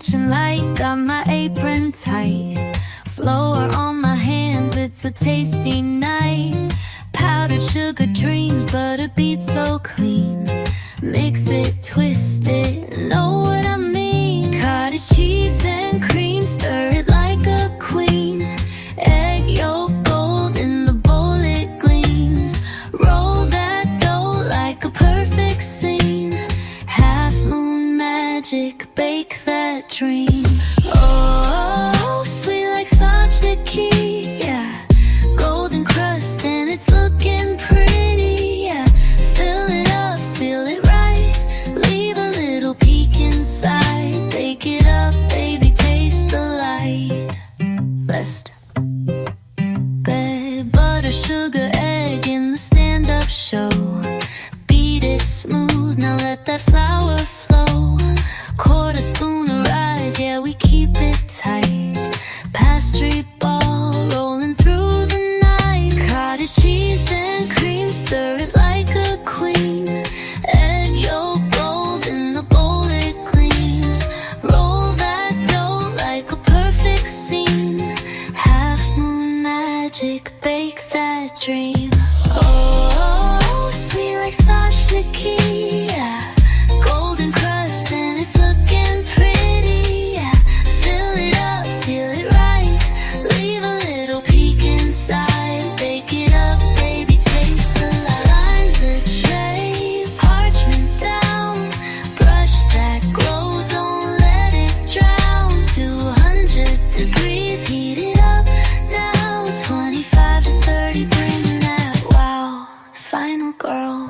kitchen light, got my apron tight. Flour on my hands, it's a tasty night. Powdered sugar dreams, butter beats so clean. Mix it, twist it, know what I mean. Cottage cheese and cream, stir it like a queen. Egg yolk gold in the bowl it gleams. Roll that dough like a perfect scene. Half moon magic, bake that dream. Oh, sweet like Sochniki, yeah. Golden crust and it's looking pretty, yeah. Fill it up, seal it right, leave a little peek inside. Bake it up, baby, taste the light. Blessed. Butter, sugar, egg in the stand-up show. Beat it smooth, now let that flour flow. Quarter spoon of rice, yeah, we keep it tight. Pastry ball rolling through the night. Cottage cheese and cream, stir it like a queen. Egg yolk gold in the bowl it gleams. Roll that dough like a perfect scene. Half moon magic, bake that dream. Oh, sweet like Sochniki, yeah. Golden crust and it's looking pretty, yeah. Fill it up, seal it right, leave a little peek inside. Bake it up, baby, taste the light. Line the tray, parchment down. Brush that glow, don't let it drown. 200 degrees, heat it up now. 25 to 30, bring that wow. Final girl.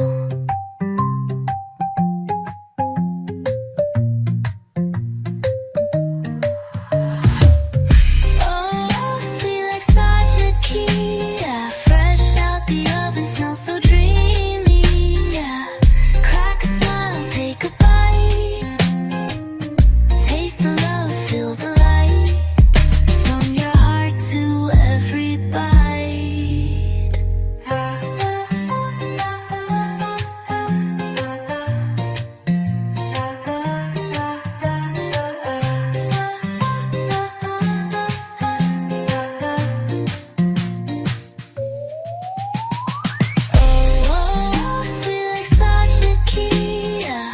Oh, sweet like Sochniki, yeah. Fresh out the oven, smells so dreamy, yeah. Crack a smile, take a bite. Taste the love, feel the light. From your heart to every bite. Oh, sweet like Sochniki, yeah.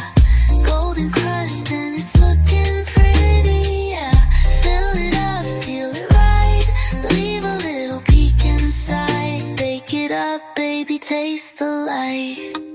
Golden crust and it's looking pretty, yeah. Fill it up, seal it right, leave a little peek inside. Bake it up, baby, taste the light.